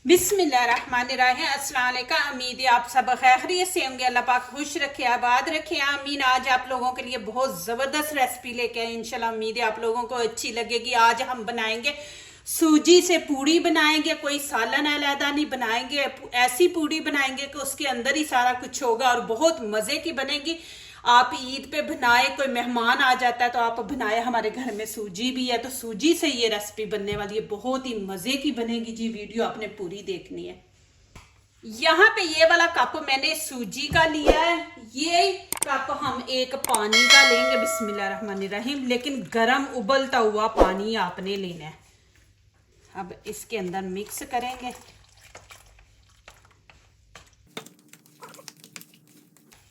बिस्मिल्लाहिर्रहमानिर्रहीम। अस्सलाम वालेकुम। उम्मीद है आप सब खैरियत से होंगे। अल्लाह पाक खुश रखे, आबाद रखे, आमीन। आज आप लोगों के लिए बहुत ज़बरदस्त रेसिपी लेके आए। इंशाल्लाह उम्मीद है आप लोगों को अच्छी लगेगी। आज हम बनाएंगे सूजी से पूड़ी बनाएंगे, कोई सालन अलहदा नहीं बनाएंगे, ऐसी पूड़ी बनाएंगे कि उसके अंदर ही सारा कुछ होगा और बहुत मज़े की बनेगी। आप ईद पे बनाए, कोई मेहमान आ जाता है तो आप बनाए। हमारे घर में सूजी भी है तो सूजी से ये रेसिपी बनने वाली है, बहुत ही मज़े की बनेगी जी। वीडियो आपने पूरी देखनी है। यहाँ पे ये वाला कप मैंने सूजी का लिया है, ये कप हम एक पानी का लेंगे। बिस्मिल्लाहिर्रहमानिर्रहीम। लेकिन गरम उबलता हुआ पानी आपने लेना है। अब इसके अंदर मिक्स करेंगे।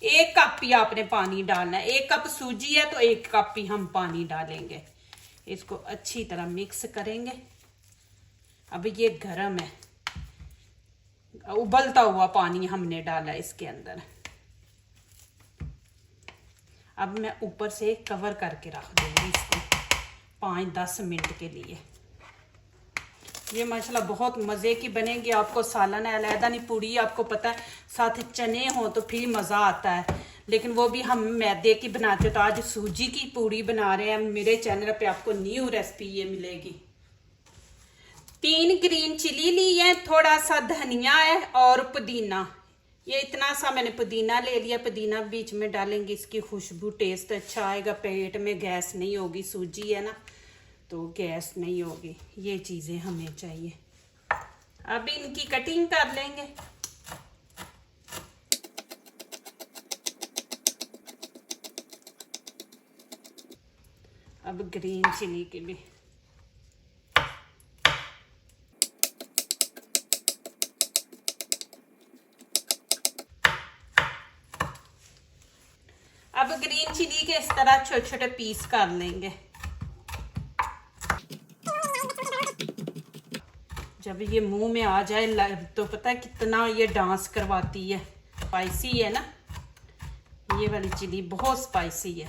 एक कप ही आपने पानी डालना है। एक कप सूजी है तो एक कप ही हम पानी डालेंगे। इसको अच्छी तरह मिक्स करेंगे। अब ये गरम है, उबलता हुआ पानी हमने डाला इसके अंदर। अब मैं ऊपर से कवर करके रख दूंगी इसको 5-10 मिनट के लिए। ये माशाल्लाह बहुत मज़े की बनेगी। आपको सालन अलहदा नहीं, पूड़ी आपको पता है साथ चने हो तो फिर मज़ा आता है, लेकिन वो भी हम मैदे की बनाते तो आज सूजी की पूड़ी बना रहे हैं। मेरे चैनल पे आपको न्यू रेसिपी ये मिलेगी। 3 ग्रीन चिली ली है, थोड़ा सा धनिया है और पुदीना। ये इतना सा मैंने पुदीना ले लिया। पुदीना बीच में डालेंगे, इसकी खुशबू टेस्ट अच्छा आएगा, पेट में गैस नहीं होगी। सूजी है ना तो गैस नहीं होगी। ये चीज़ें हमें चाहिए। अब इनकी कटिंग कर लेंगे। अब ग्रीन चिली के भी अब ग्रीन चिली के इस तरह छोटे छोटे पीस कर लेंगे। जब ये मुंह में आ जाए तो पता है कितना ये डांस करवाती है। स्पाइसी है ना, ये वाली चिली बहुत स्पाइसी है।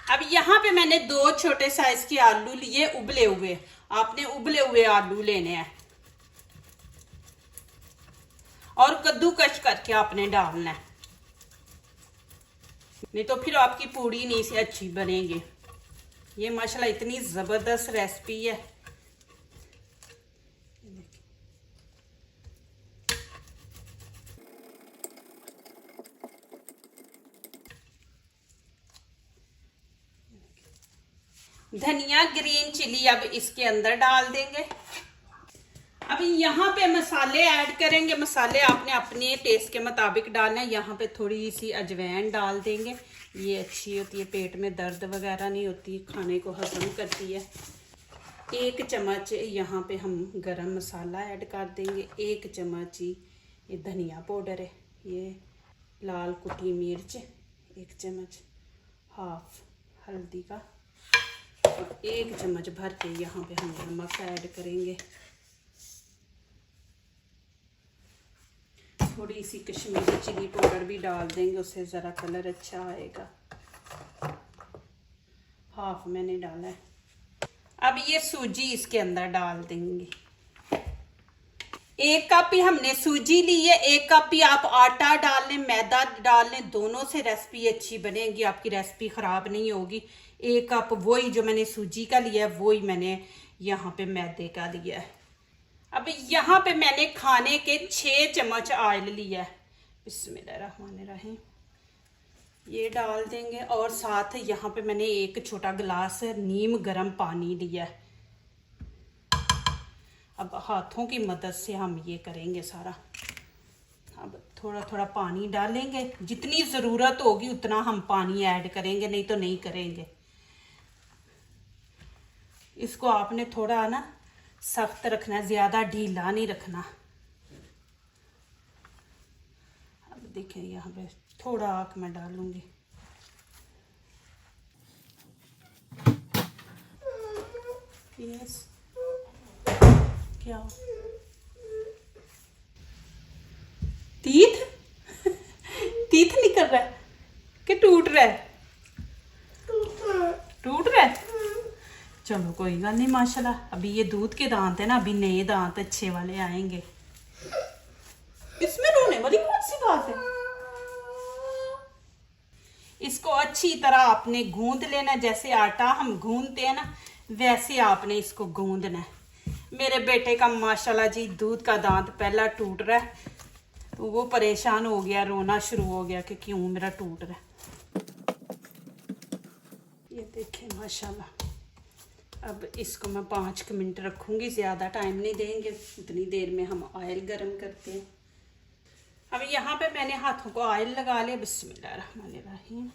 अब यहाँ पे मैंने 2 छोटे साइज के आलू लिए, उबले हुए। आपने उबले हुए आलू लेने हैं और कद्दूकस करके आपने डालना है, नहीं तो फिर आपकी पूड़ी नहीं से अच्छी बनेगी। ये माशाल्लाह इतनी ज़बरदस्त रेसिपी है। धनिया, ग्रीन चिली अब इसके अंदर डाल देंगे। अब यहाँ पे मसाले ऐड करेंगे। मसाले आपने अपने टेस्ट के मुताबिक डालना है। यहाँ पे थोड़ी सी अजवाइन डाल देंगे, ये अच्छी होती है, पेट में दर्द वगैरह नहीं होती, खाने को हजम करती है। 1 चम्मच यहाँ पे हम गरम मसाला ऐड कर देंगे। 1 चम्मच ही ये धनिया पाउडर है, ये लाल कुटी मिर्च 1 चम्मच, हाफ हल्दी का, और 1 चम्मच भर के यहाँ पे हम नमक ऐड करेंगे। थोड़ी सी कश्मीरी चिली पाउडर भी डाल देंगे, उससे ज़रा कलर अच्छा आएगा। हाफ मैंने डाला है। अब ये सूजी इसके अंदर डाल देंगे। 1 कप ही हमने सूजी ली है। 1 कप ही आप आटा डाल लें, मैदा डाल लें, दोनों से रेसिपी अच्छी बनेगी, आपकी रेसिपी ख़राब नहीं होगी। 1 कप वही जो मैंने सूजी का लिया है, वही मैंने यहाँ पे मैदे का लिया है। अब यहाँ पे मैंने खाने के 6 चम्मच ऑयल लिया है। बिस्मिल्लाहिर्रहमानिर्रहीम। ये डाल देंगे और साथ यहाँ पे मैंने 1 छोटा गिलास नीम गर्म पानी लिया है। अब हाथों की मदद से हम ये करेंगे सारा। अब थोड़ा थोड़ा पानी डालेंगे, जितनी ज़रूरत होगी उतना हम पानी ऐड करेंगे, नहीं तो नहीं करेंगे। इसको आपने थोड़ा ना सख्त रखना है, ज़्यादा ढीला नहीं रखना। अब देखिए यहाँ पे थोड़ा आँख मैं डालूंगी। यस, क्या तीत तीत निकल रहा है कि टूट रहा है? चलो कोई गल नहीं माशाल्लाह। अभी ये दूध के दांत है ना, अभी नए दांत अच्छे वाले आएंगे। इसमें रोने वाली कौन सी बात है? इसको अच्छी तरह आपने गूंद लेना, जैसे आटा हम गूंदते हैं ना वैसे आपने इसको गूंदना है। मेरे बेटे का माशाल्लाह जी दूध का दांत पहला टूट रहा है, तो वो परेशान हो गया, रोना शुरू हो गया कि क्यों मेरा टूट रहा है। ये देखें माशाल्लाह। अब इसको मैं 5 मिनट रखूंगी, ज़्यादा टाइम नहीं देंगे, उतनी देर में हम ऑयल गरम करते हैं। अब यहाँ पे मैंने हाथों को ऑयल लगा लिया। बिस्मिल्लाहिर्रहमानिर्रहीम।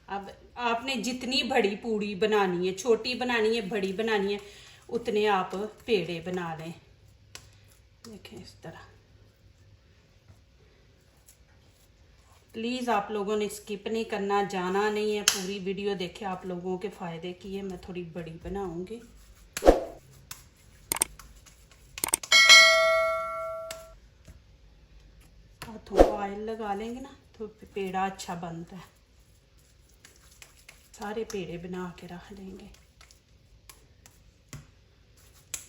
अब आपने जितनी बड़ी पूड़ी बनानी है, छोटी बनानी है, बड़ी बनानी है, उतने आप पेड़े बना लें। देखें इस तरह। प्लीज़ आप लोगों ने स्किप नहीं करना, जाना नहीं है, पूरी वीडियो देखे, आप लोगों के फ़ायदे की है। मैं थोड़ी बड़ी बनाऊंगी। हाथों को ऑयल लगा लेंगे ना तो पेड़ा अच्छा बनता है। सारे पेड़े बना के रख लेंगे।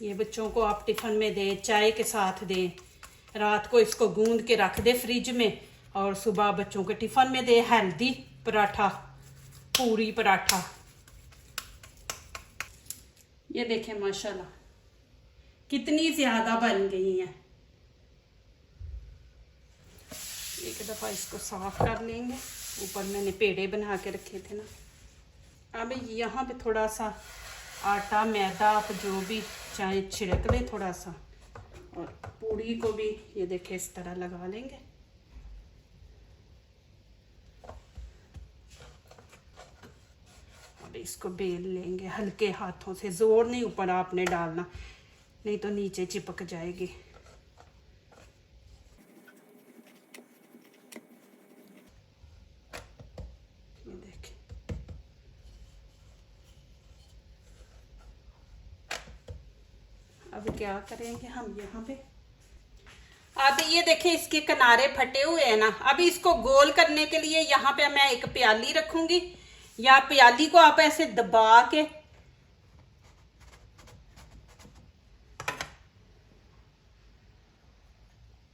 ये बच्चों को आप टिफ़िन में दें, चाय के साथ दें, रात को इसको गूंद के रख दे फ्रिज में और सुबह बच्चों के टिफ़िन में दे। हेल्दी पराठा, पूरी पराठा। ये देखें माशाल्लाह कितनी ज़्यादा बन गई हैं। एक दफ़ा इसको साफ कर लेंगे। ऊपर मैंने पेड़े बना के रखे थे ना। अब यहाँ पे थोड़ा सा आटा मैदा आप जो भी चाहे छिड़क लें थोड़ा सा, और पूड़ी को भी ये देखें इस तरह लगा लेंगे। और इसको बेल लेंगे हल्के हाथों से, जोर नहीं ऊपर आपने डालना, नहीं तो नीचे चिपक जाएगी। ये देखें। अब क्या करेंगे हम यहाँ पे, अब ये देखें इसके किनारे फटे हुए हैं ना। अब इसको गोल करने के लिए यहाँ पे मैं एक प्याली रखूंगी, या प्याली को आप ऐसे दबा के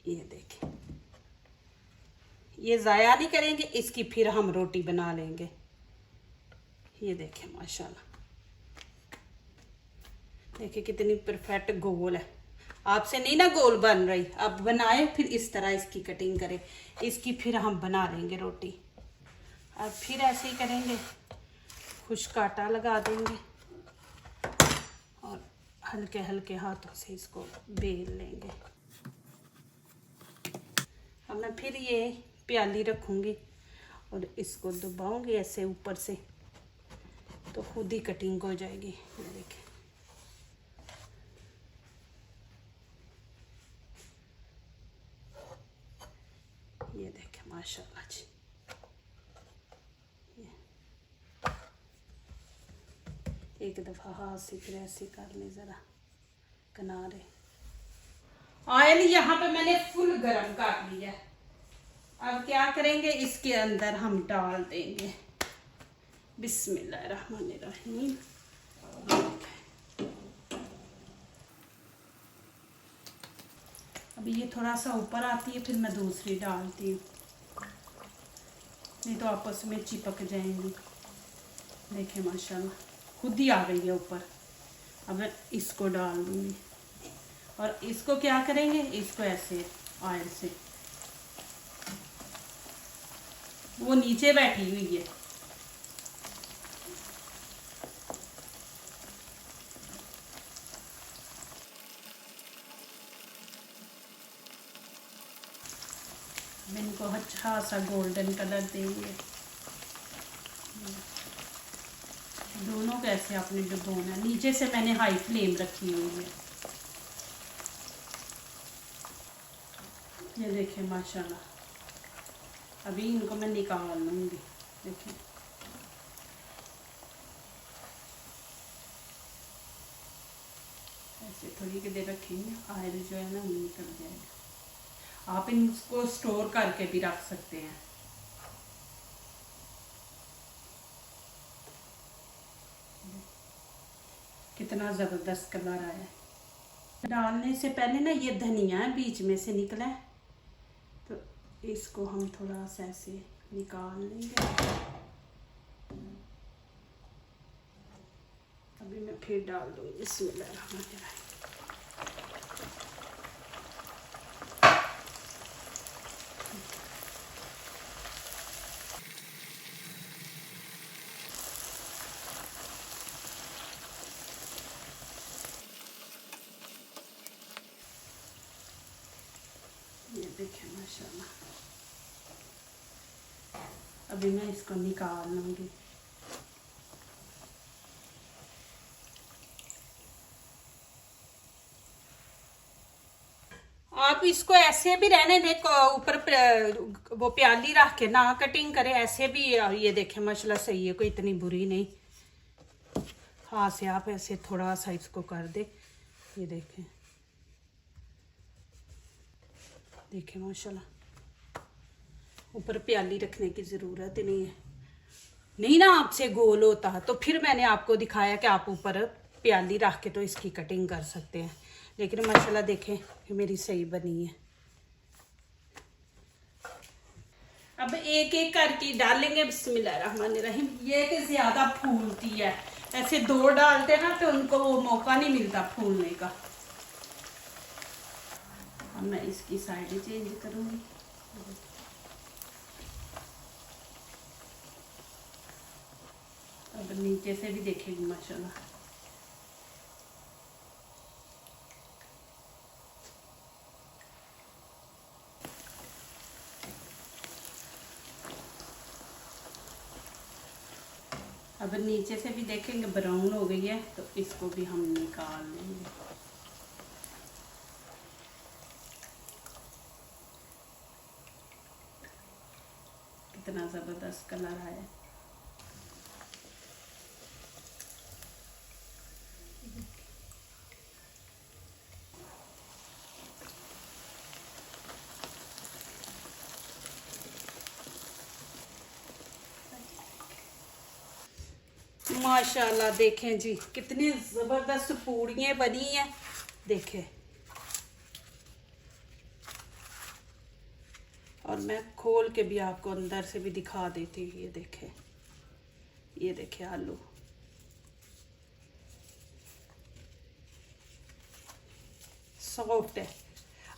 ये देखें, ये ज़ाया नहीं करेंगे इसकी, फिर हम रोटी बना लेंगे। ये देखें माशाल्लाह, देखिए कितनी परफेक्ट गोल है। आपसे नहीं ना गोल बन रही, अब बनाए फिर इस तरह इसकी कटिंग करें, इसकी फिर हम बना लेंगे रोटी। अब फिर ऐसे ही करेंगे, खुश्क आटा लगा देंगे और हल्के हल्के हाथों से इसको बेल लेंगे। अब मैं फिर ये प्याली रखूँगी और इसको दबाऊंगी ऐसे ऊपर से, तो खुद ही कटिंग हो जाएगी। ये देखें, ये देखें माशाल्लाह जी। एक दफ़ा हाथ से फिर ऐसे कर ले ज़रा किनारे। ऑयल यहाँ पे मैंने फुल गरम कर लिया। अब क्या करेंगे, इसके अंदर हम डाल देंगे बिस्मिल्लाहिर्रहमानिर्रहीम। अभी ये थोड़ा सा ऊपर आती है, फिर मैं दूसरी डालती हूँ, नहीं तो आपस में चिपक जाएंगी। देखें माशाल्लाह खुद ही आ गई है ऊपर। अब मैं इसको डाल दूँगी और इसको क्या करेंगे, इसको ऐसे ऑयल से, वो नीचे बैठी हुई है, इनको अच्छा सा गोल्डन कलर देंगे। दोनों को ऐसे आपने डुबोना। नीचे से मैंने हाई फ्लेम रखी हुई है। ये देखें माशाल्लाह, अभी इनको मैं निकाल लूँगी। देखें ऐसे थोड़ी की देर रखेंगे, ऑयल जो है ना वो निकल जाएगा। आप इनको स्टोर करके भी रख सकते हैं। कितना ज़बरदस्त कलर आया है। डालने से पहले ना ये धनिया बीच में से निकला है, तो इसको हम थोड़ा सा ऐसे निकाल लेंगे। अभी मैं फिर डाल दूँगी। बिस्मिल्लाहिर्रहमानिर्रहीम। ये देखें माशाल्लाह। अभी मैं इसको निकाल लूँगी। आप इसको ऐसे भी रहने दें, ऊपर वो प्याली रख के ना कटिंग करें, ऐसे भी। ये देखें माशाल्लाह सही है, कोई इतनी बुरी नहीं। हाथ से आप ऐसे थोड़ा सा इसको कर दे। ये देखें, देखें माशाल्लाह, ऊपर प्याली रखने की ज़रूरत ही नहीं है। नहीं ना आपसे गोल होता तो फिर मैंने आपको दिखाया कि आप ऊपर प्याली रख के तो इसकी कटिंग कर सकते हैं, लेकिन माशाल्लाह देखें कि मेरी सही बनी है। अब एक एक करके डालेंगे। बिस्मिल्लाहिर्रहमानिर्रहीम। ये कि ज़्यादा फूलती है, ऐसे दो डालते ना तो उनको वो मौका नहीं मिलता फूलने का। अब मैं इसकी साइड चेंज करूँगी। अब नीचे से भी देखेंगे माशाल्लाह। अब नीचे से भी देखेंगे ब्राउन हो गई है, तो इसको भी हम निकाल लेंगे। कितना ज़बरदस्त कलर आया। माशाल्लाह देखें जी, कितनी ज़बरदस्त पूड़ियाँ बनी हैं। देखें, और मैं खोल के भी आपको अंदर से भी दिखा देती हूँ। ये देखें आलू। सॉफ्ट है।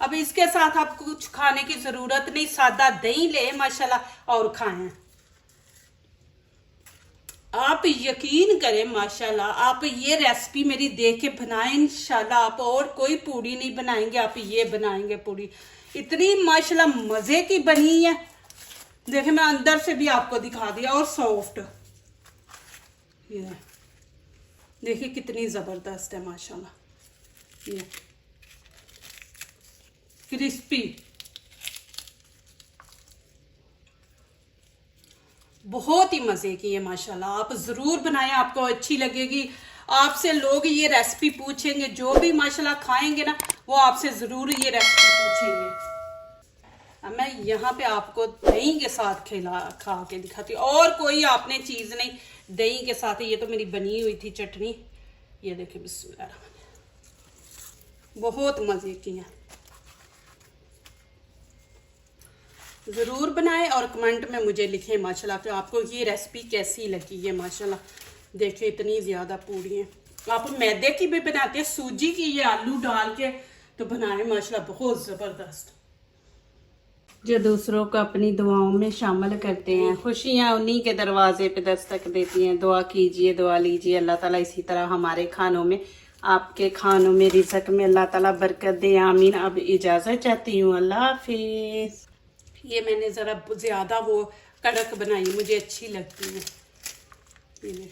अब इसके साथ आप कुछ खाने की ज़रूरत नहीं, सादा दही ले माशाल्लाह और खाएं। आप यकीन करें माशाल्लाह, आप ये रेसिपी मेरी देख के बनाएं। इंशाल्लाह आप और कोई पूड़ी नहीं बनाएंगे, आप ये बनाएंगे पूड़ी। इतनी माशाल्लाह मज़े की बनी है। देखिए, मैं अंदर से भी आपको दिखा दिया, और सॉफ्ट। ये देखिए कितनी ज़बरदस्त है माशाल्लाह। ये क्रिस्पी, बहुत ही मज़े की है माशाल्लाह। आप ज़रूर बनाएं, आपको अच्छी लगेगी। आपसे लोग ये रेसिपी पूछेंगे, जो भी माशाल्लाह खाएंगे ना, वो आपसे ज़रूर ये रेसिपी पूछेंगे। अब मैं यहाँ पे आपको दही के साथ खा के दिखाती हूँ, और कोई आपने चीज़ नहीं, दही के साथ। ये तो मेरी बनी हुई थी चटनी। ये देखिए, बिस्मिल्लाह, बहुत मज़े की है। ज़रूर बनाएं और कमेंट में मुझे लिखें माशाल्लाह कि आपको ये रेसिपी कैसी लगी है। माशाल्लाह देखिए, इतनी ज़्यादा पूड़ी हैं। आप मैदे की भी बनाते हैं, सूजी की, ये आलू डाल के तो बनाएं माशाल्लाह, बहुत ज़बरदस्त। जो दूसरों को अपनी दुआओं में शामिल करते हैं, खुशियाँ उन्हीं के दरवाजे पे दस्तक देती हैं। दुआ कीजिए, दुआ लीजिए, अल्लाह ताला इसी तरह हमारे खानों में, आपके खानों में, रिज़्क़ में अल्लाह ताला बरकत दे। आमीन। अब इजाज़त चाहती हूँ, अल्लाह हाफिज़। ये मैंने ज़रा ज़्यादा वो कड़क बनाई, मुझे अच्छी लगती है। ये